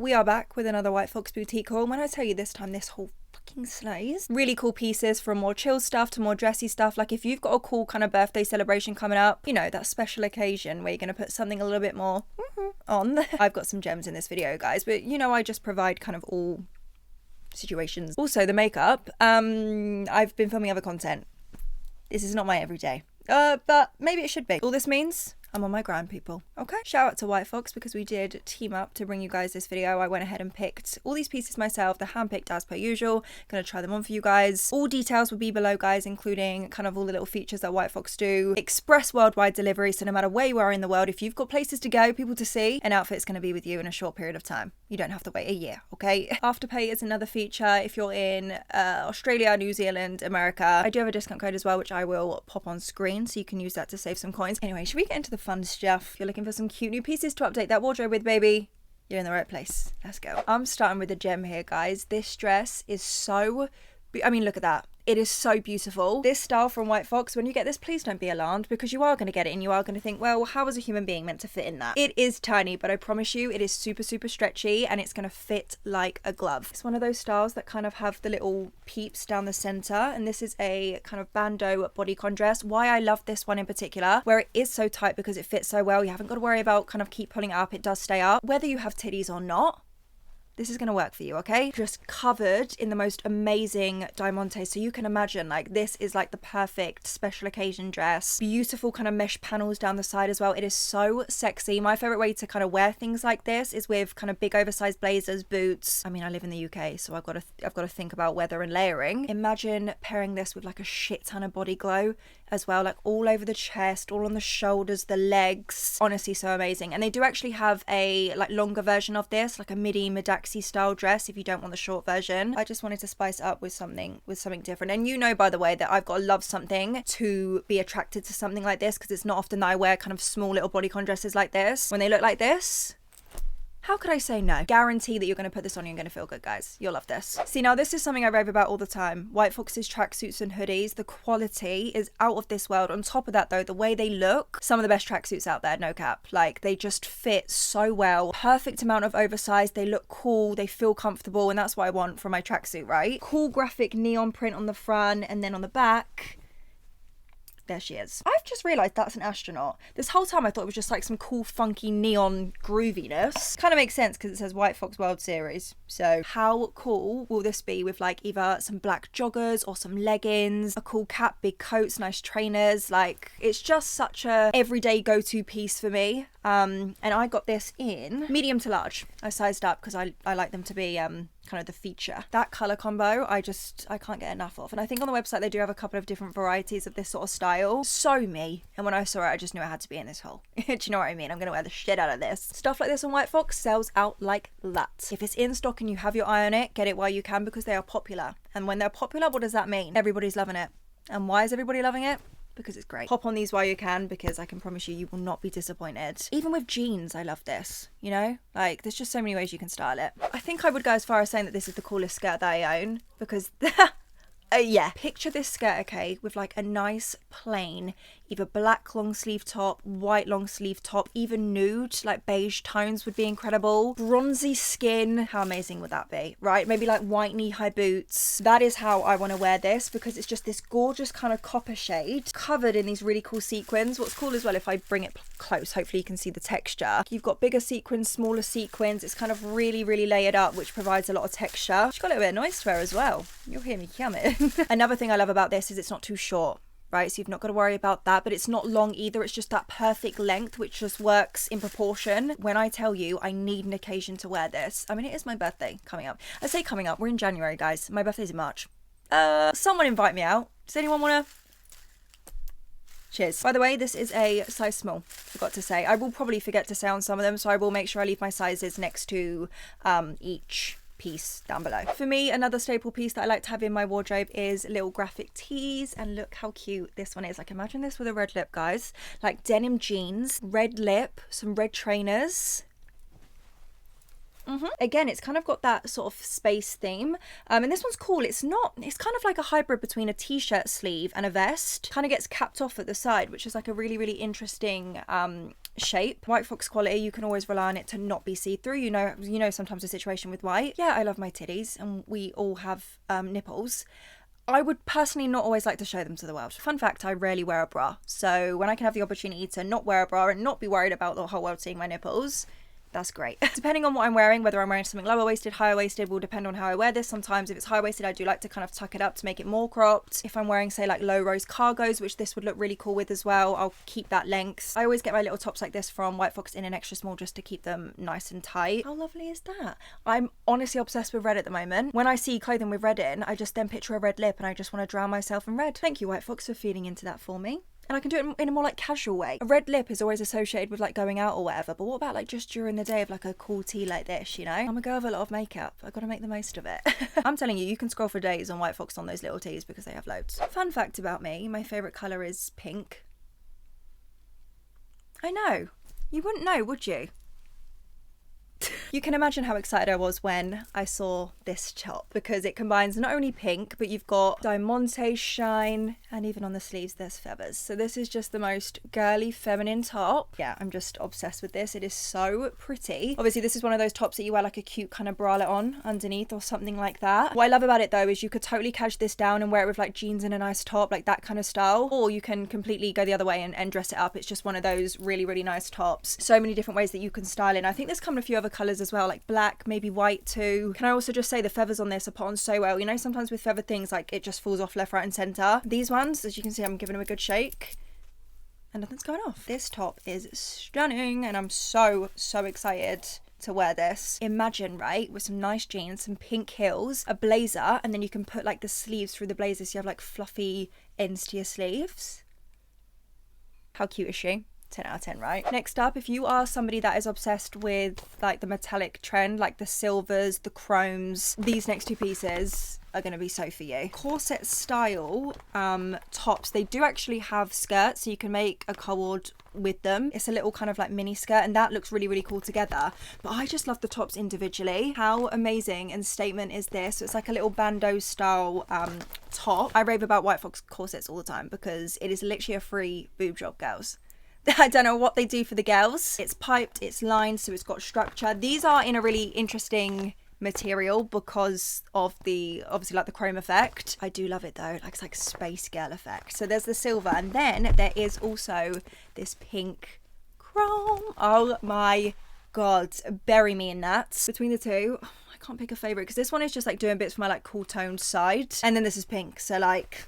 We are back with another White Fox boutique haul. When I tell you this time, this whole fucking slays. Really cool pieces, from more chill stuff to more dressy stuff. Like if you've got a cool kind of birthday celebration coming up, you know, that special occasion where you're going to put something a little bit more on. I've got some gems in this video, guys, but you know, I just provide kind of all situations. Also the makeup, I've been filming other content. This is not my everyday, but maybe it should be. All this means I'm on my grind, people. Okay. Shout out to White Fox because we did team up to bring you guys this video. I went ahead and picked all these pieces myself. They're handpicked as per usual. Gonna try them on for you guys. All details will be below, guys, including kind of all the little features that White Fox do. Express worldwide delivery, so no matter where you are in the world, if you've got places to go, people to see, an outfit's gonna be with you in a short period of time. You don't have to wait a year, okay? Afterpay is another feature if you're in Australia, New Zealand, America. I do have a discount code as well, which I will pop on screen, so you can use that to save some coins. Anyway, should we get into the fun stuff? If you're looking for some cute new pieces to update that wardrobe with, baby, you're in the right place. Let's go. I'm starting with a gem here, guys. This dress is so... I mean, look at that. It is so beautiful. This style from White Fox, when you get this, please don't be alarmed, because you are going to get it and you are going to think, well, how is a human being meant to fit in that? It is tiny, but I promise you it is super, super stretchy and it's going to fit like a glove. It's one of those styles that kind of have the little peeps down the center, and this is a kind of bandeau bodycon dress. Why I love this one in particular, where it is so tight because it fits so well. You haven't got to worry about kind of keep pulling it up. It does stay up. Whether you have titties or not, this is going to work for you, okay? Just covered in the most amazing Diamante. So you can imagine, like, this is like the perfect special occasion dress. Beautiful kind of mesh panels down the side as well. It is so sexy. My favorite way to kind of wear things like this is with kind of big oversized blazers, boots. I mean, I live in the UK, so I've got to think about weather and layering. Imagine pairing this with like a shit ton of body glow as well, like all over the chest, all on the shoulders, the legs. Honestly, so amazing. And they do actually have a like longer version of this, like a midi midaxi style dress if you don't want the short version. I just wanted to spice it up with something different. And you know, by the way, that I've got to love something to be attracted to something like this, because it's not often that I wear kind of small little bodycon dresses like this. When they look like this, how could I say no? Guarantee that you're going to put this on, you're going to feel good, guys. You'll love this. See, now this is something I rave about all the time. White Fox's tracksuits and hoodies. The quality is out of this world. On top of that, though, the way they look, some of the best tracksuits out there, no cap. Like, they just fit so well. Perfect amount of oversized. They look cool. They feel comfortable. And that's what I want from my tracksuit, right? Cool graphic neon print on the front, and then on the back, there she is. I've just realised that's an astronaut. This whole time I thought it was just like some cool funky neon grooviness. Kind of makes sense because it says White Fox World Series. So how cool will this be with like either some black joggers or some leggings, a cool cap, big coats, nice trainers. Like, it's just such a everyday go-to piece for me. And I got this in medium to large. I sized up because I like them to be kind of the feature. That colour combo, I can't get enough of. And I think on the website they do have a couple of different varieties of this sort of style. So me. And when I saw it, I just knew it had to be in this haul. Do you know what I mean? I'm going to wear the shit out of this. Stuff like this on White Fox sells out like that. If it's in stock and you have your eye on it, get it while you can, because they are popular. And when they're popular, what does that mean? Everybody's loving it. And why is everybody loving it? Because it's great. Hop on these while you can, because I can promise you, you will not be disappointed. Even with jeans, I love this, you know? Like, there's just so many ways you can style it. I think I would go as far as saying that this is the coolest skirt that I own, because yeah. Picture this skirt, okay, with like a nice plain, either black long sleeve top, white long sleeve top, even nude, like beige tones would be incredible. Bronzy skin, how amazing would that be, right? Maybe like white knee-high boots. That is how I want to wear this, because it's just this gorgeous kind of copper shade covered in these really cool sequins. What's cool as well, if I bring it close, hopefully you can see the texture. You've got bigger sequins, smaller sequins. It's kind of really, really layered up, which provides a lot of texture. She's got a little bit of noise to her as well. You'll hear me coming. Another thing I love about this is it's not too short, right? So you've not got to worry about that, but it's not long either. It's just that perfect length, which just works in proportion. When I tell you I need an occasion to wear this, I mean, it is my birthday coming up. I say coming up, we're in January, guys. My birthday's in March. Someone invite me out. Does anyone want to? Cheers. By the way, this is a size small, forgot to say. I will probably forget to say on some of them, so I will make sure I leave my sizes next to each piece down below. For me, another staple piece that I like to have in my wardrobe is little graphic tees, and look how cute this one is. Like, imagine this with a red lip, guys. Like denim jeans, red lip, some red trainers. Again, it's kind of got that sort of space theme. And this one's cool. It's kind of like a hybrid between a t-shirt sleeve and a vest. Kind of gets capped off at the side, which is like a really, really interesting shape. White Fox quality, you can always rely on it to not be see-through. You know sometimes the situation with white. Yeah, I love my titties and we all have nipples. I would personally not always like to show them to the world. Fun fact, I rarely wear a bra. So when I can have the opportunity to not wear a bra and not be worried about the whole world seeing my nipples, that's great. Depending on what I'm wearing, whether I'm wearing something lower waisted, higher waisted, will depend on how I wear this. Sometimes if it's high waisted, I do like to kind of tuck it up to make it more cropped. If I'm wearing, say, like low rose cargos, which this would look really cool with as well, I'll keep that length. I always get my little tops like this from White Fox in an extra small just to keep them nice and tight. How lovely is that? I'm honestly obsessed with red at the moment. When I see clothing with red in, I just then picture a red lip and I just want to drown myself in red. Thank you, White Fox, for feeding into that for me. And I can do it in a more like casual way. A red lip is always associated with like going out or whatever, but what about like just during the day of like a cool tea like this, you know? I'm a girl with a lot of makeup. I gotta make the most of it. I'm telling you, you can scroll for days on White Fox on those little teas because they have loads. Fun fact about me, my favourite colour is pink. I know. You wouldn't know, would you? You can imagine how excited I was when I saw this top because it combines not only pink, but you've got Diamante shine and even on the sleeves there's feathers. So this is just the most girly feminine top. Yeah, I'm just obsessed with this. It is so pretty. Obviously this is one of those tops that you wear like a cute kind of bralette on underneath or something like that. What I love about it though is you could totally cash this down and wear it with like jeans and a nice top, like that kind of style. Or you can completely go the other way and dress it up. It's just one of those really, really nice tops. So many different ways that you can style it. I think there's come in a few other colours as well, like black, maybe white too. Can I also just say the feathers on this are put on so well. You know, sometimes with feathered things like it just falls off left, right and centre. These ones, as you can see, I'm giving them a good shake and nothing's going off. This top is stunning and I'm so excited to wear this. Imagine, right, with some nice jeans, some pink heels, a blazer, and then you can put like the sleeves through the blazer so you have like fluffy ends to your sleeves. How cute is she? 10 out of 10, right? Next up, if you are somebody that is obsessed with like the metallic trend, like the silvers, the chromes, these next two pieces are going to be so for you. Corset style tops, they do actually have skirts, so you can make a cord with them. It's a little kind of like mini skirt and that looks really, really cool together. But I just love the tops individually. How amazing and statement is this? So it's like a little bandeau style top. I rave about White Fox corsets all the time because it is literally a free boob job, girls. I don't know what they do for the girls. It's piped, it's lined, so it's got structure. These are in a really interesting material because of the, obviously like the chrome effect. I do love it though, like it's like space girl effect. So there's the silver and then there is also this pink chrome. Oh my God, bury me in that. Between the two, I can't pick a favourite because this one is just like doing bits for my like cool toned side. And then this is pink, so like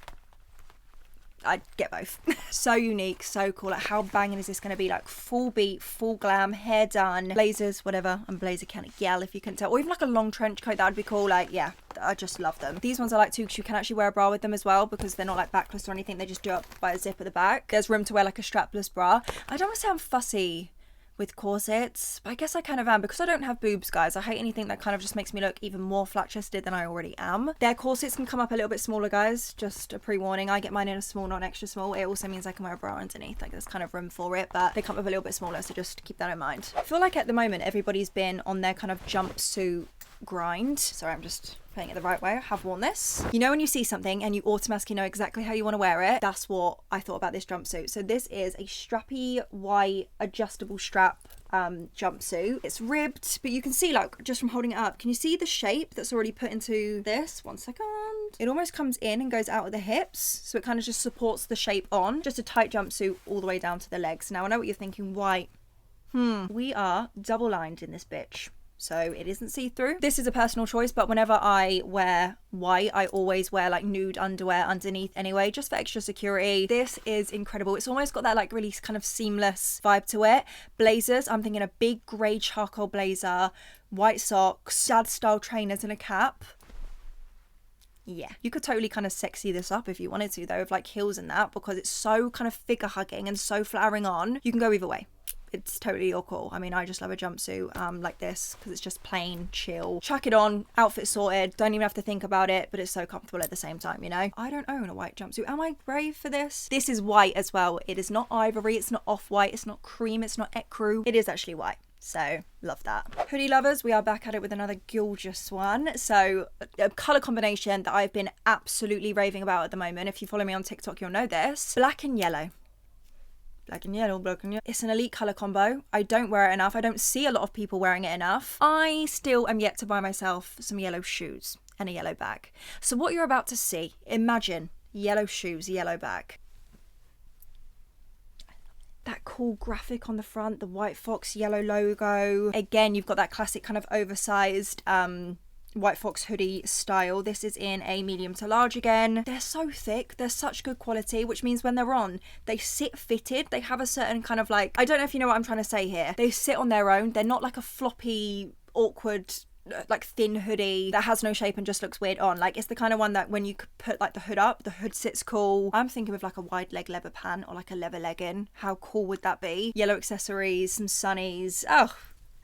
I'd get both. So unique, so cool. Like how banging is this going to be? Like full beat, full glam, hair done, blazers, whatever. I'm blazer kind of gal if you can tell. Or even like a long trench coat, that would be cool. Like yeah, I just love them. These ones I like too because you can actually wear a bra with them as well because they're not like backless or anything. They just do up by a zip at the back. There's room to wear like a strapless bra. I don't want to say I'm fussy with corsets, but I guess I kind of am because I don't have boobs, guys. I hate anything that kind of just makes me look even more flat-chested than I already am. Their corsets can come up a little bit smaller, guys, just a pre-warning. I get mine in a small, not an extra small. It also means I can wear a bra underneath, like there's kind of room for it, but they come up a little bit smaller, so just keep that in mind. I feel like at the moment everybody's been on their kind of jumpsuit grind. Sorry, I'm just playing it the right way. I have worn this. You know when you see something and you automatically know exactly how you want to wear it? That's what I thought about this jumpsuit. So this is a strappy white adjustable strap jumpsuit. It's ribbed, but you can see like just from holding it up, can you see the shape that's already put into this? One second. It almost comes in and goes out at the hips, so it kind of just supports the shape on. Just a tight jumpsuit all the way down to the legs. Now I know what you're thinking, why? We are double lined in this bitch, so it isn't see-through. This is a personal choice, but whenever I wear white, I always wear like nude underwear underneath anyway, just for extra security. This is incredible. It's almost got that like really kind of seamless vibe to it. Blazers, I'm thinking a big grey charcoal blazer, white socks, dad style trainers and a cap. Yeah, you could totally kind of sexy this up if you wanted to though, with like heels and that, because it's so kind of figure hugging and so flattering on. You can go either way. It's totally your call. I mean, I just love a jumpsuit like this because it's just plain chill. Chuck it on, outfit sorted, don't even have to think about it, but it's so comfortable at the same time, you know? I don't own a white jumpsuit. Am I brave for this? This is white as well. It is not ivory, it's not off-white, it's not cream, it's not ecru. It is actually white. So love that. Hoodie lovers, we are back at it with another gorgeous one. So a colour combination that I've been absolutely raving about at the moment. If you follow me on TikTok, you'll know this. Black and yellow. Black and yellow, black and yellow. It's an elite colour combo. I don't wear it enough. I don't see a lot of people wearing it enough. I still am yet to buy myself some yellow shoes and a yellow bag. So what you're about to see, imagine yellow shoes, yellow bag. That cool graphic on the front, the white fox yellow logo. Again, you've got that classic kind of oversized white fox hoodie style. This is in a medium to large again. They're so thick, they're such good quality, which means when they're on, they sit fitted. They have a certain kind of like, I don't know if you know what I'm trying to say here. They sit on their own. They're not like a floppy, awkward, like thin hoodie that has no shape and just looks weird on. Like, it's the kind of one that when you could put like the hood up, the hood sits cool. I'm thinking with like a wide leg leather pant or like a leather legging. How cool would that be? Yellow accessories, some sunnies. Oh,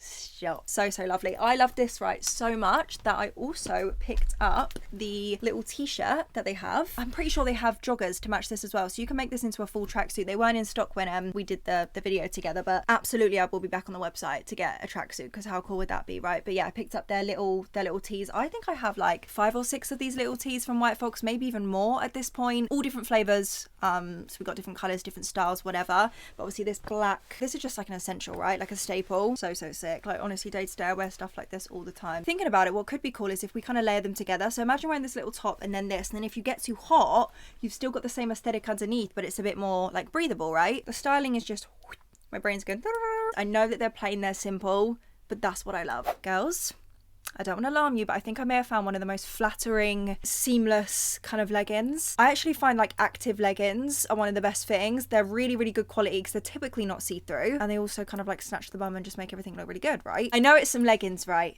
so lovely. I love this so much that I also picked up the little t-shirt that they have. I'm pretty sure they have joggers to match this as well, so you can make this into a full tracksuit. They weren't in stock when we did the video together, but absolutely I will be back on the website to get a tracksuit, because how cool would that be, right? But yeah, I picked up their little tees. I think I have like 5 or 6 of these little tees from White Fox, maybe even more at this point, all different flavors. So we've got different colors, different styles, whatever. But obviously this black, this is just like an essential, right? Like a staple. So sick. Like, honestly, day to day I wear stuff like this all the time. Thinking about it, what could be cool is if we kind of layer them together. So imagine wearing this little top and then this, and then if you get too hot, you've still got the same aesthetic underneath, but it's a bit more like breathable, right? The styling is just, my brain's going, I know that they're plain, they're simple, but that's what I love. Girls, I don't want to alarm you, but I think I may have found one of the most flattering, seamless kind of leggings. I actually find like active leggings are one of the best fittings. They're really, really good quality because they're typically not see-through, and they also kind of like snatch the bum and just make everything look really good, right? I know it's some leggings, right?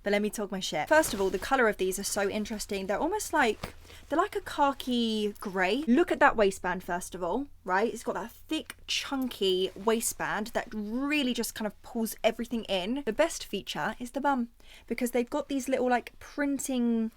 But let me talk my shit. First of all, the colour of these are so interesting. They're almost like, they're like a khaki grey. Look at that waistband first of all, right? It's got that thick, chunky waistband that really just kind of pulls everything in. The best feature is the bum, because they've got these little like printing,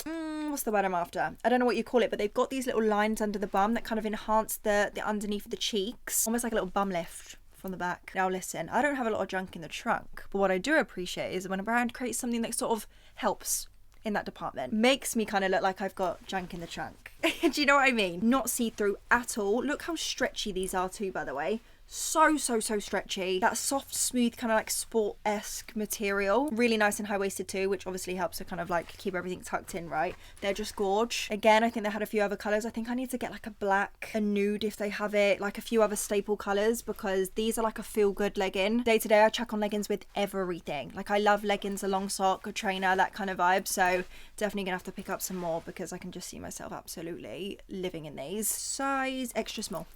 what's the word I'm after? I don't know what you call it, but they've got these little lines under the bum that kind of enhance the underneath of the cheeks. Almost like a little bum lift from the back. Now listen, I don't have a lot of junk in the trunk, but what I do appreciate is when a brand creates something that sort of helps in that department. Makes me kind of look like I've got junk in the trunk. Do you know what I mean? Not see-through at all. Look how stretchy these are too, by the way. So stretchy. That soft, smooth, kind of like sport-esque material. Really nice and high-waisted too, which obviously helps to kind of like keep everything tucked in, right? They're just gorge. Again, I think they had a few other colours. I think I need to get like a black, a nude if they have it, like a few other staple colours, because these are like a feel-good legging. Day to day, I chuck on leggings with everything. Like, I love leggings, a long sock, a trainer, that kind of vibe. So definitely gonna have to pick up some more, because I can just see myself absolutely living in these. Size extra small,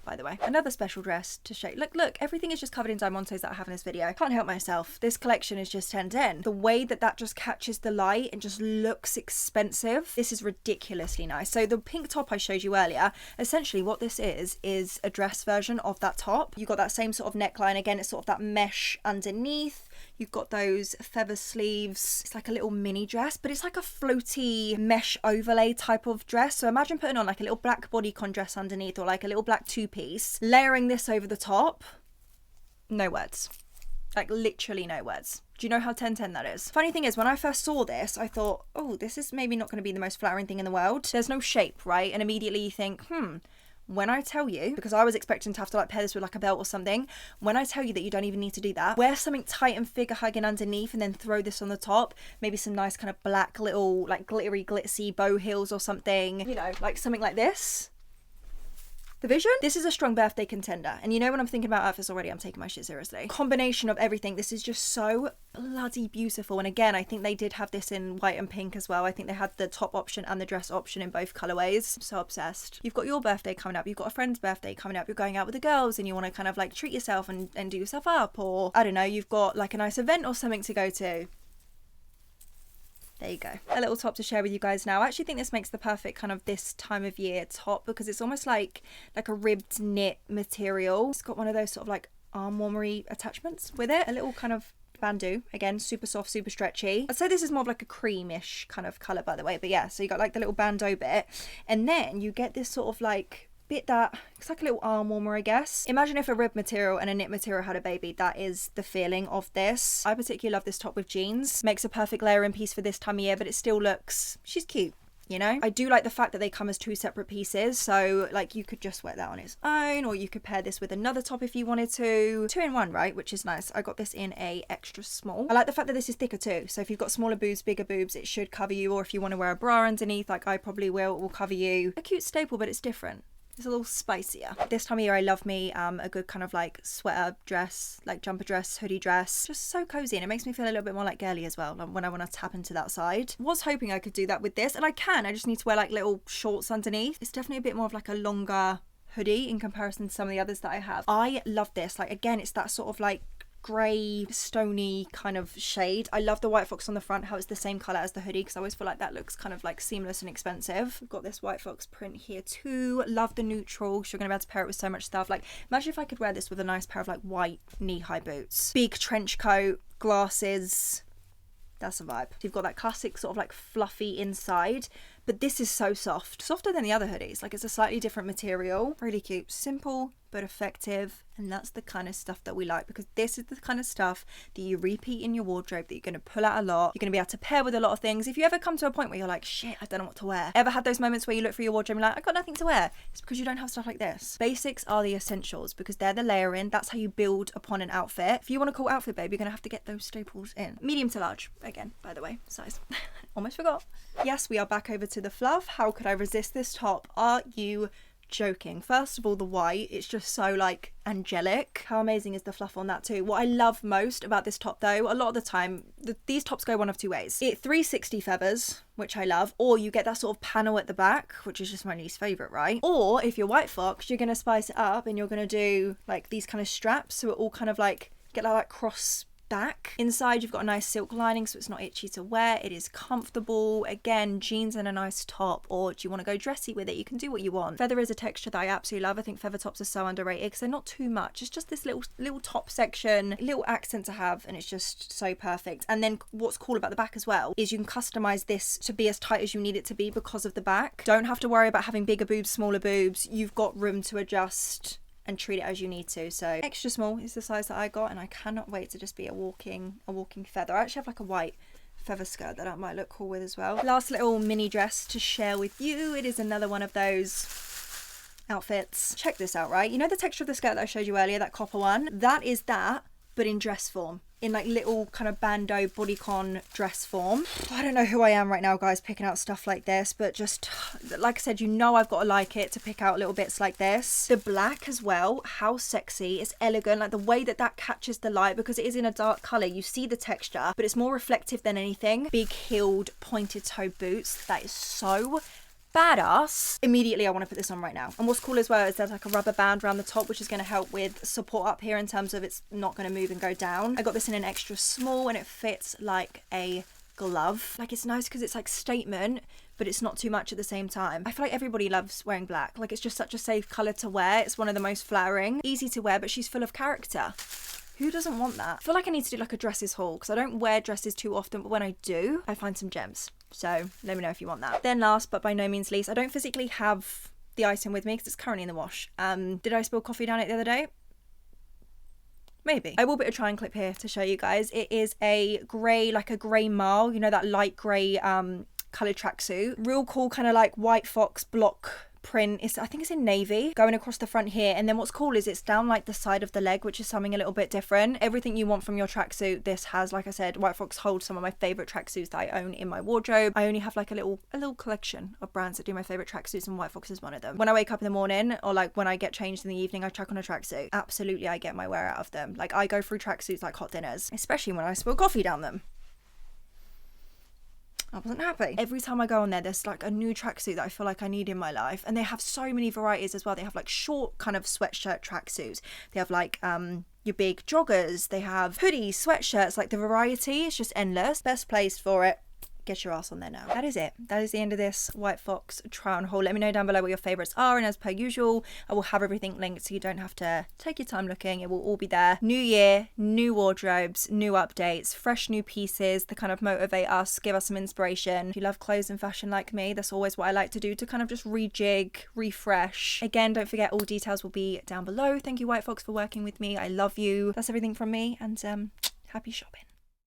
by the way. Another special dress to show. Look, everything is just covered in Diamantes that I have in this video. I can't help myself. This collection is just 10/10. The way that just catches the light and just looks expensive. This is ridiculously nice. So the pink top I showed you earlier, essentially what this is a dress version of that top. You've got that same sort of neckline. Again, it's sort of that mesh underneath. You've got those feather sleeves. It's like a little mini dress, but it's like a floaty mesh overlay type of dress. So imagine putting on like a little black bodycon dress underneath, or like a little black two-piece, layering this over the top. No words. Like, literally no words. Do you know how 10/10 that is? Funny thing is, when I first saw this, I thought, oh, this is maybe not going to be the most flattering thing in the world. There's no shape, right? And immediately you think, when I tell you, because I was expecting to have to like pair this with like a belt or something, when I tell you that you don't even need to do that, wear something tight and figure hugging underneath and then throw this on the top, maybe some nice kind of black little like glittery glitzy bow heels or something, you know, like something like this. The vision? This is a strong birthday contender. And you know, when I'm thinking about outfits already, I'm taking my shit seriously. Combination of everything. This is just so bloody beautiful. And again, I think they did have this in white and pink as well. I think they had the top option and the dress option in both colorways. I'm so obsessed. You've got your birthday coming up. You've got a friend's birthday coming up. You're going out with the girls and you want to kind of like treat yourself and do yourself up. Or I don't know, you've got like a nice event or something to go to. There you go. A little top to share with you guys now. I actually think this makes the perfect kind of this time of year top, because it's almost like a ribbed knit material. It's got one of those sort of like arm warmery attachments with it. A little kind of bandeau. Again, super soft, super stretchy. I'd say this is more of like a creamish kind of colour, by the way. But yeah, so you got like the little bandeau bit. And then you get this sort of like bit that, it's like a little arm warmer, I guess. Imagine if a rib material and a knit material had a baby. That is the feeling of this. I particularly love this top with jeans. Makes a perfect layering piece for this time of year, but it still looks, she's cute. You know, I do like the fact that they come as 2 separate pieces, so like you could just wear that on its own, or you could pair this with another top if you wanted to. 2 in 1, right? Which is nice. I got this in a extra small. I like the fact that this is thicker too, so if you've got smaller boobs, bigger boobs, it should cover you, or if you want to wear a bra underneath, like I probably will, it will cover you. A cute staple, but it's different. It's a little spicier. This time of year I love me a good kind of like sweater dress, like jumper dress, hoodie dress. Just so cozy, and it makes me feel a little bit more like girly as well, like when I want to tap into that side. Was hoping I could do that with this, and I can. I just need to wear like little shorts underneath. It's definitely a bit more of like a longer hoodie in comparison to some of the others that I have. I love this. Like again, it's that sort of like grey stony kind of shade. I love the white fox on the front, how it's the same colour as the hoodie, because I always feel like that looks kind of like seamless and expensive. We've got this white fox print here too. Love the neutral, because you're going to be able to pair it with so much stuff. Like imagine if I could wear this with a nice pair of like white knee-high boots, big trench coat, glasses. That's a vibe. You've got that classic sort of like fluffy inside, but this is so soft, softer than the other hoodies. Like it's a slightly different material. Really cute, simple but effective, and that's the kind of stuff that we like, because this is the kind of stuff that you repeat in your wardrobe, that you're going to pull out a lot. You're going to be able to pair with a lot of things. If you ever come to a point where you're like, shit, I don't know what to wear. Ever had those moments where you look through your wardrobe and you're like, I've got nothing to wear? It's because you don't have stuff like this. Basics are the essentials, because they're the layering. That's how you build upon an outfit. If you want a cool outfit, babe, you're going to have to get those staples in. Medium to large, again, by the way, size. Almost forgot. Yes, we are back over to the fluff. How could I resist this top? Are you joking? First of all, the white, it's just so like angelic. How amazing is the fluff on that too? What I love most about this top though, a lot of the time these tops go one of 2 ways. It 360 feathers, which I love, or you get that sort of panel at the back, which is just my least favorite, right? Or if you're white fox, you're gonna spice it up and you're gonna do like these kind of straps, so it all kind of like get like cross back. Inside you've got a nice silk lining, so it's not itchy to wear. It is comfortable. Again, jeans and a nice top, or do you want to go dressy with it? You can do what you want. Feather is a texture that I absolutely love. I think feather tops are so underrated because they're not too much. It's just this little top section, little accent to have, and it's just so perfect. And then what's cool about the back as well is you can customize this to be as tight as you need it to be because of the back. Don't have to worry about having bigger boobs, smaller boobs. You've got room to adjust and treat it as you need to. So extra small is the size that I got, and I cannot wait to just be a walking feather. I actually have like a white feather skirt that I might look cool with as well. Last little mini dress to share with you. It is another one of those outfits. Check this out, right? You know the texture of the skirt that I showed you earlier, that copper one? That is that, but in dress form. In like little kind of bandeau bodycon dress form. I don't know who I am right now, guys, picking out stuff like this, but just like I said, you know I've got to like it to pick out little bits like this. The black as well, how sexy. It's elegant, like the way that that catches the light, because it is in a dark colour. You see the texture, but it's more reflective than anything. Big heeled pointed toe boots. That is so badass. Immediately I want to put this on right now. And what's cool as well is there's like a rubber band around the top, which is going to help with support up here in terms of it's not going to move and go down. I got this in an extra small and it fits like a glove. Like it's nice because it's like statement, but it's not too much at the same time. I feel like everybody loves wearing black. Like it's just such a safe colour to wear. It's one of the most flattering, easy to wear, but she's full of character. Who doesn't want that? I feel like I need to do like a dresses haul because I don't wear dresses too often, but when I do, I find some gems. So let me know if you want that. Then last, but by no means least, I don't physically have the item with me because it's currently in the wash. Did I spill coffee down it the other day? Maybe. I will put a try and clip here to show you guys. It is a grey, like a grey Marle, you know, that light grey coloured tracksuit. Real cool kind of like white fox block print. I think it's in navy going across the front here, and then what's cool is it's down like the side of the leg, which is something a little bit different. Everything you want from your tracksuit this has. Like I said, White Fox holds some of my favorite tracksuits that I own in my wardrobe. I only have like a little collection of brands that do my favorite tracksuits, and White Fox is one of them. When I wake up in the morning, or like when I get changed in the evening, I chuck on a tracksuit. Absolutely, I get my wear out of them. Like I go through tracksuits like hot dinners, especially when I spill coffee down them. I wasn't happy. Every time I go on there, there's like a new tracksuit that I feel like I need in my life. And they have so many varieties as well. They have like short kind of sweatshirt tracksuits. They have like your big joggers. They have hoodies, sweatshirts. Like the variety is just endless. Best place for it, get your ass on there now. That is it. That is the end of this White Fox try on haul. Let me know down below what your favorites are, and as per usual, I will have everything linked so you don't have to take your time looking. It will all be there. New year, new wardrobes, new updates, fresh new pieces to kind of motivate us, give us some inspiration. If you love clothes and fashion like me, that's always what I like to do, to kind of just rejig, refresh. Again, don't forget all details will be down below. Thank you, White Fox, for working with me. I love you. That's everything from me, and happy shopping.